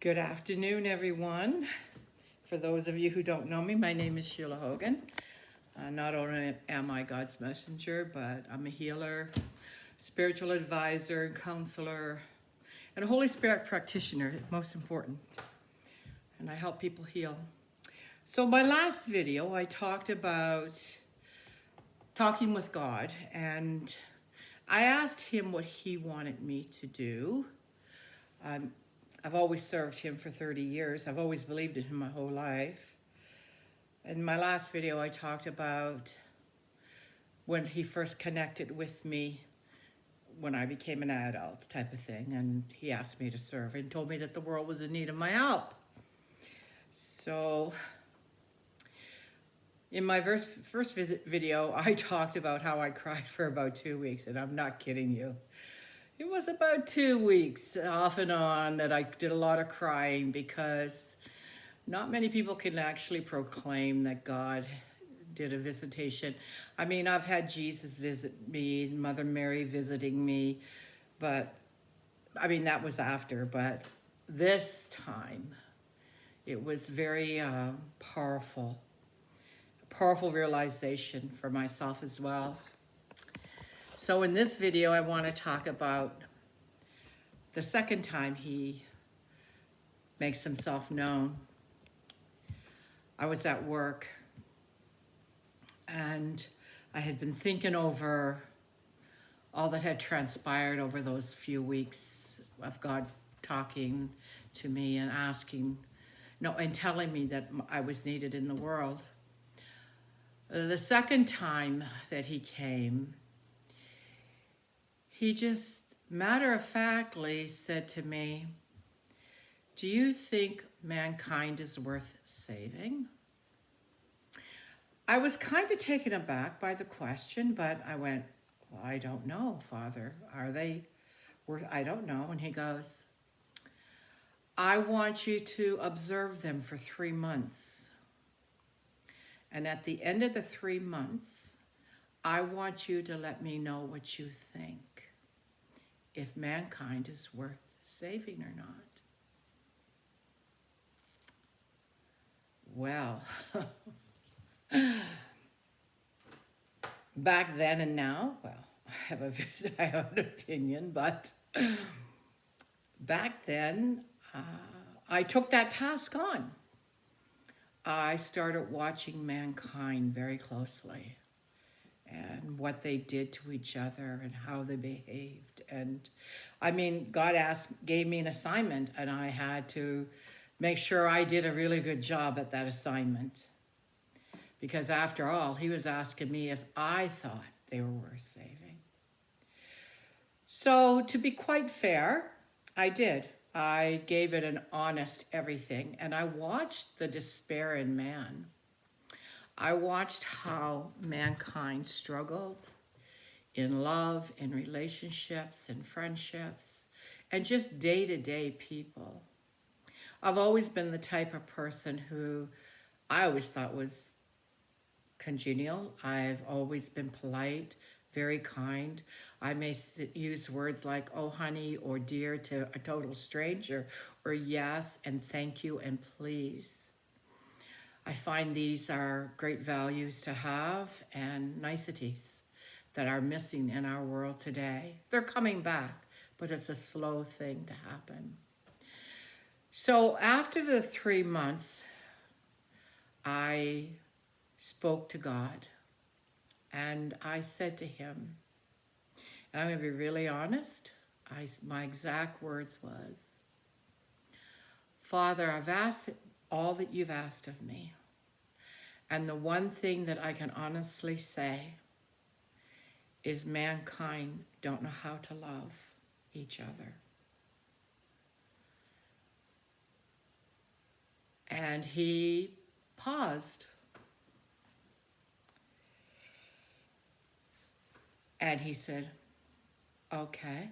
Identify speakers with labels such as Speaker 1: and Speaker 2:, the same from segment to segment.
Speaker 1: Good afternoon, everyone. For those of you who don't know me, my name is Sheila Hogan. Not only am I God's messenger, but I'm a healer, spiritual advisor, and counselor, and a Holy Spirit practitioner, most important. And I help people heal. So my last video, I talked about talking with God, and I asked him what he wanted me to do. I've always served him for 30 years. I've always believed in him my whole life. In my last video, I talked about when he first connected with me when I became an adult type of thing. And he asked me to serve and told me that the world was in need of my help. So in my first video, I talked about how I cried for about 2 weeks. And I'm not kidding you. It was about 2 weeks off and on that I did a lot of crying because not many people can actually proclaim that God did a visitation. I mean, I've had Jesus visit me, Mother Mary visiting me, but I mean, that was after, but this time it was very powerful realization for myself as well. So in this video, I want to talk about the second time he makes himself known. I was at work and I had been thinking over all that had transpired over those few weeks of God talking to me and and telling me that I was needed in the world. The second time that he came, he just matter-of-factly said to me, "Do you think mankind is worth saving?" I was kind of taken aback by the question, but I went, "Well, I don't know, Father. Are they worth? I don't know." And he goes, "I want you to observe them for 3 months. And at the end of the 3 months, I want you to let me know what you think, if mankind is worth saving or not." Well, back then and now, well, I have an opinion, but back then, I took that task on. I started watching mankind very closely and what they did to each other and how they behaved. And I mean, God gave me an assignment, and I had to make sure I did a really good job at that assignment. Because after all, he was asking me if I thought they were worth saving. So to be quite fair, I did. I gave it an honest everything, and I watched the despair in man. I watched how mankind struggled in love, in relationships, in friendships, and just day-to-day people. I've always been the type of person who I always thought was congenial. I've always been polite, very kind. I may use words like "oh honey" or "dear" to a total stranger, or "yes" and "thank you" and "please." I find these are great values to have and niceties that are missing in our world today. They're coming back, but it's a slow thing to happen. So after the 3 months, I spoke to God, and I said to him, and I'm going to be really honest, my exact words was, "Father, I've asked all that you've asked of me, and the one thing that I can honestly say is mankind don't know how to love each other." And he paused. And he said, "Okay."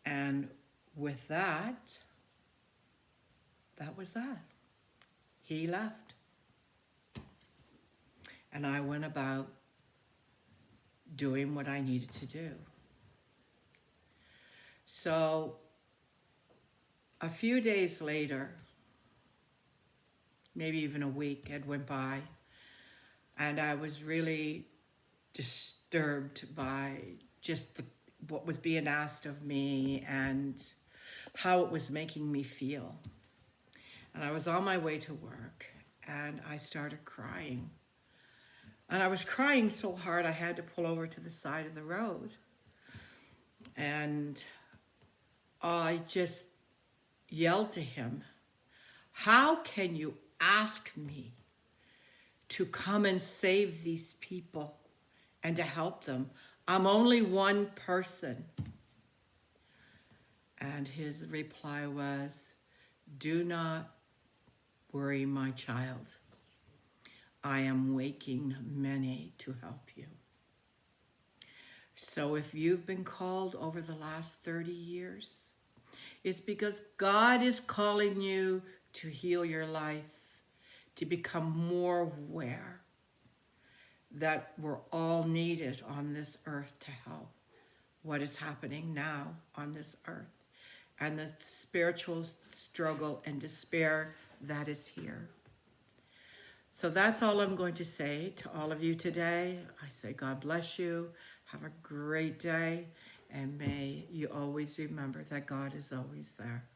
Speaker 1: And with that was that. He left. And I went about doing what I needed to do. So A few days later, maybe even a week had went by, and I was really disturbed by just what was being asked of me and how it was making me feel. And I was on my way to work, and I started crying. And I was crying so hard I had to pull over to the side of the road. And I just yelled to him, "How can you ask me to come and save these people and to help them? I'm only one person." And his reply was, "Do not worry, my child. I am waking many to help you." So if you've been called over the last 30 years, it's because God is calling you to heal your life, to become more aware that we're all needed on this earth to help what is happening now on this earth and the spiritual struggle and despair that is here. So that's all I'm going to say to all of you today. I say God bless you. Have a great day. And may you always remember that God is always there.